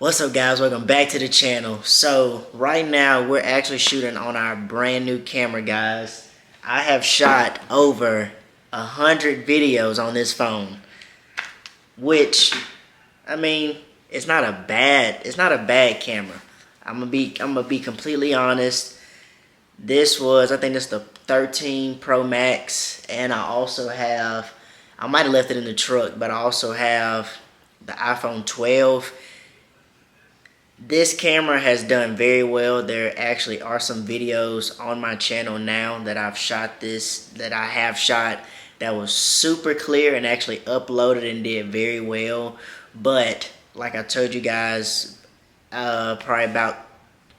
What's up, guys? Welcome back to the channel. So right now we're actually shooting on our brand new camera, guys. I have shot over 100 videos on this phone, which, I mean, it's not a bad camera. I'm gonna be completely honest. I think this is the 13 Pro Max, and I might have left it in the truck, but I also have the iPhone 12. This camera has done very well. There actually are some videos on my channel now that I have shot that was super clear and actually uploaded and did very well. But like I told you guys, probably about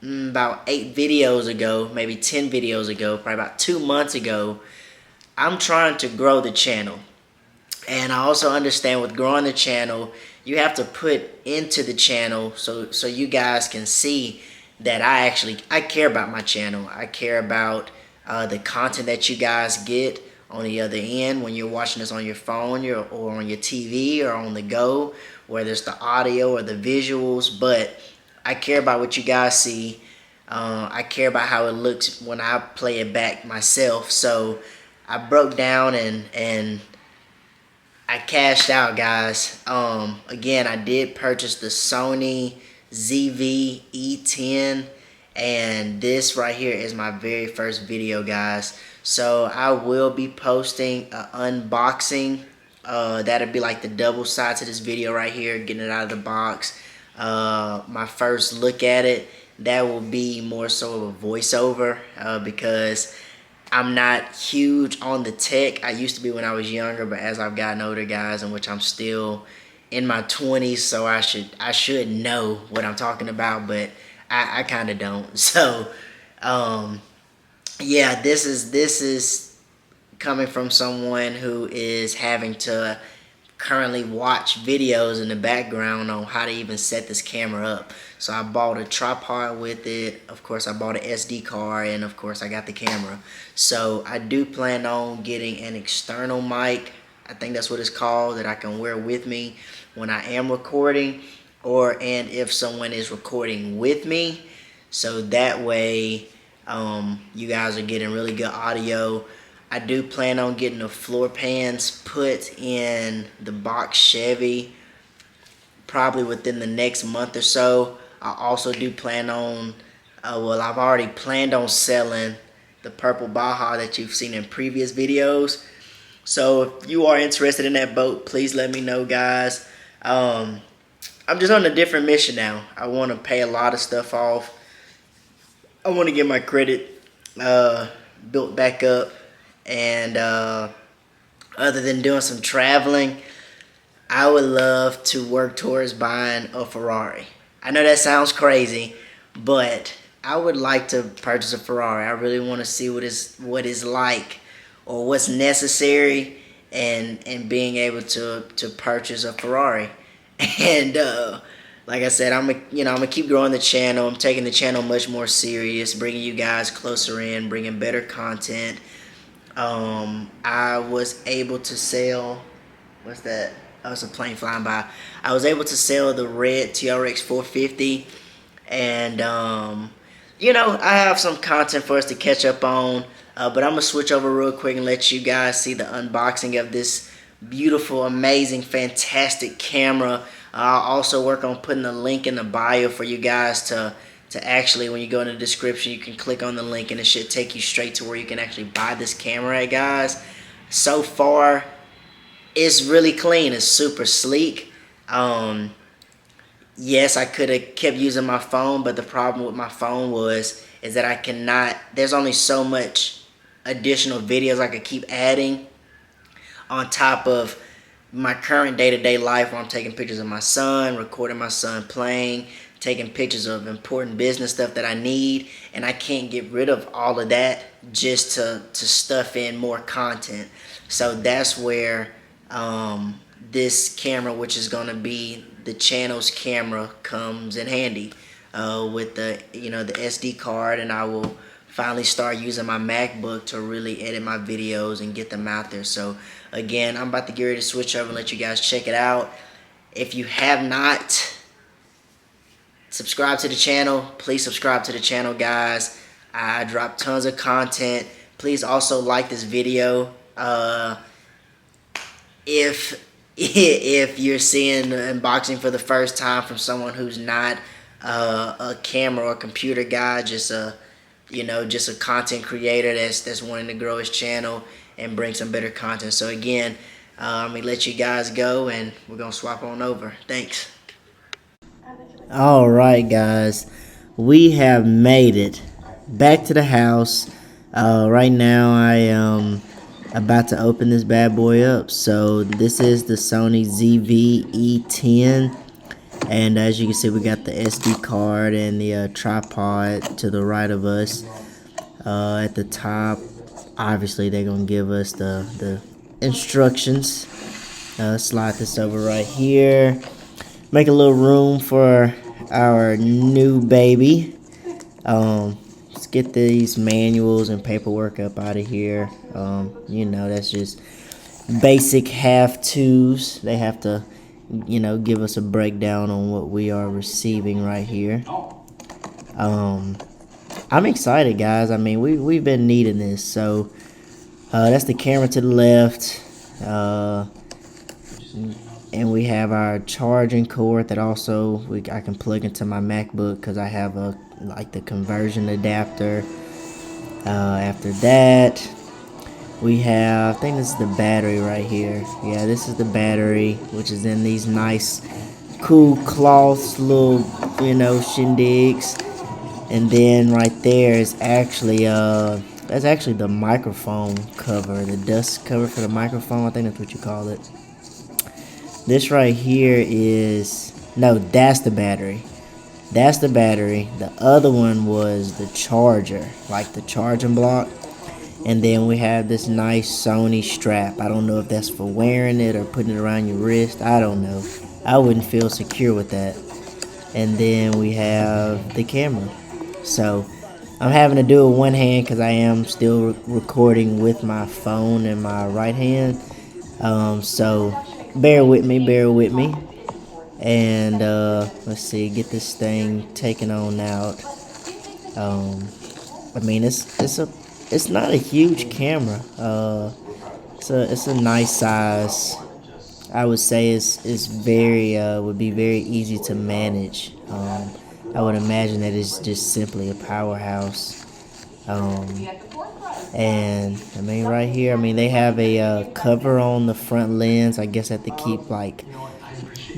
8 videos ago, maybe 10 videos ago, probably about 2 months ago, I'm trying to grow the channel. And I also understand with growing the channel, you have to put into the channel so you guys can see that I care about my channel. I care about the content that you guys get on the other end when you're watching this on your phone or on your TV or on the go, whether it's the audio or the visuals. But I care about what you guys see. I care about how it looks when I play it back myself. So I broke down and I cashed out, guys. Again, I did purchase the Sony ZV-E10, and this right here is my very first video, guys. So I will be posting an unboxing. That'll be like the double side to this video right here, getting it out of the box. My first look at it, that will be more so of a voiceover because I'm not huge on the tech. I used to be when I was younger, but as I've gotten older, guys, in which I'm still in my 20s, so I should know what I'm talking about, but I kind of don't. So, yeah, this is coming from someone who is having to currently watch videos in the background on how to even set this camera up. So I bought a tripod with it. Of course, I bought an SD card, and of course I got the camera. So I do plan on getting an external mic. I think that's what it's called, that I can wear with me when I am recording, and if someone is recording with me. So that way you guys are getting really good audio. I do plan on getting the floor pans put in the box Chevy probably within the next month or so. I also do plan on, I've already planned on selling the purple Baja that you've seen in previous videos. So if you are interested in that boat, please let me know, guys. I'm just on a different mission now. I want to pay a lot of stuff off. I want to get my credit built back up. And other than doing some traveling, I would love to work towards buying a Ferrari. I know that sounds crazy, but I would like to purchase a Ferrari. I really want to see what it's like, or what's necessary, and being able to purchase a Ferrari. And like I said, I'm gonna keep growing the channel. I'm taking the channel much more serious, bringing you guys closer in, bringing better content. I was able to sell, what's that? Oh, it's a plane flying by. I was able to sell the red TRX 450, and I have some content for us to catch up on, but I'm gonna switch over real quick and let you guys see the unboxing of this beautiful, amazing, fantastic camera. I'll also work on putting a link in the bio for you guys to actually, when you go in the description, you can click on the link and it should take you straight to where you can actually buy this camera at, guys. So far, it's really clean. It's super sleek. Yes, I could have kept using my phone, but the problem with my phone is that I cannot, there's only so much additional videos I could keep adding on top of my current day-to-day life, where I'm taking pictures of my son, recording my son playing, taking pictures of important business stuff that I need, and I can't get rid of all of that just to stuff in more content. So that's where this camera, which is going to be the channel's camera, comes in handy with the the SD card, and I will finally start using my MacBook to really edit my videos and get them out there. So again, I'm about to get ready to switch over and let you guys check it out. If you have not subscribe to the channel. Please subscribe to the channel, guys. I drop tons of content. Please also like this video. If you're seeing unboxing for the first time from someone who's not a camera or computer guy, just a content creator that's wanting to grow his channel and bring some better content. So again, I'm gonna let you guys go, and we're gonna swap on over. Thanks. All right, guys, we have made it back to the house. Right now, I am about to open this bad boy up. So this is the Sony ZV-E10, and as you can see, we got the SD card and the tripod to the right of us. At the top, obviously they're gonna give us the instructions. Slide this over right here, make a little room for our new baby. Let's get these manuals and paperwork up out of here. That's just basic have-tos. They have to, give us a breakdown on what we are receiving right here. I'm excited, guys. I mean, we've been needing this. So that's the camera to the left, and we have our charging cord that also I can plug into my MacBook because I have the conversion adapter. After that, we have, I think this is the battery right here. Yeah, this is the battery, which is in these nice, cool cloths, little, shindigs. And then right there is actually, that's actually the microphone cover, the dust cover for the microphone. I think that's what you call it. This right here is, no, that's the battery. That's the battery. The other one was the charger, like the charging block. And then we have this nice Sony strap. I don't know if that's for wearing it or putting it around your wrist. I don't know. I wouldn't feel secure with that. And then we have the camera. So I'm having to do it with one hand because I am still recording with my phone in my right hand. So bear with me. And let's see, get this thing taken on out. I mean, it's not a huge camera. It's a nice size. I would say it's very would be very easy to manage. I would imagine that it's just simply a powerhouse. And I mean, right here, I mean, they have a cover on the front lens. I guess that to keep like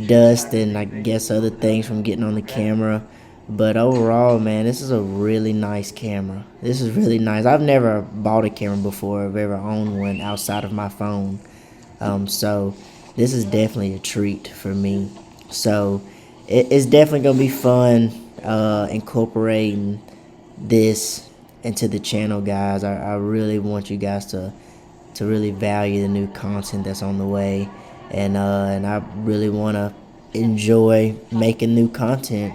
dust and I guess other things from getting on the camera. But overall, man, this is a really nice camera. This is really nice. I've never bought a camera before. I've ever owned one outside of my phone. So this is definitely a treat for me. So it's definitely gonna be fun incorporating this into the channel, guys. I really want you guys to really value the new content that's on the way, and I really want to enjoy making new content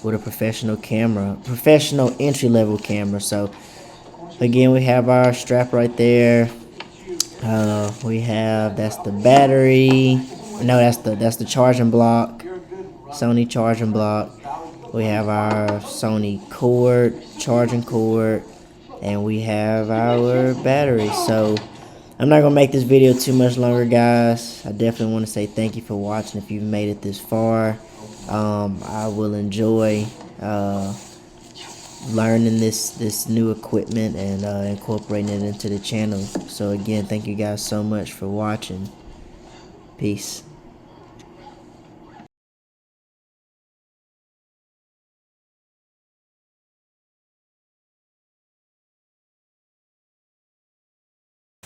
with a professional camera, professional entry-level camera. So again, we have our strap right there. We have, that's the battery. No, that's the charging block, Sony charging block. We have our Sony cord, charging cord, and we have our battery. So I'm not gonna make this video too much longer, guys. I definitely want to say thank you for watching. If you've made it this far, I will enjoy learning this new equipment and incorporating it into the channel. So again, thank you guys so much for watching. Peace.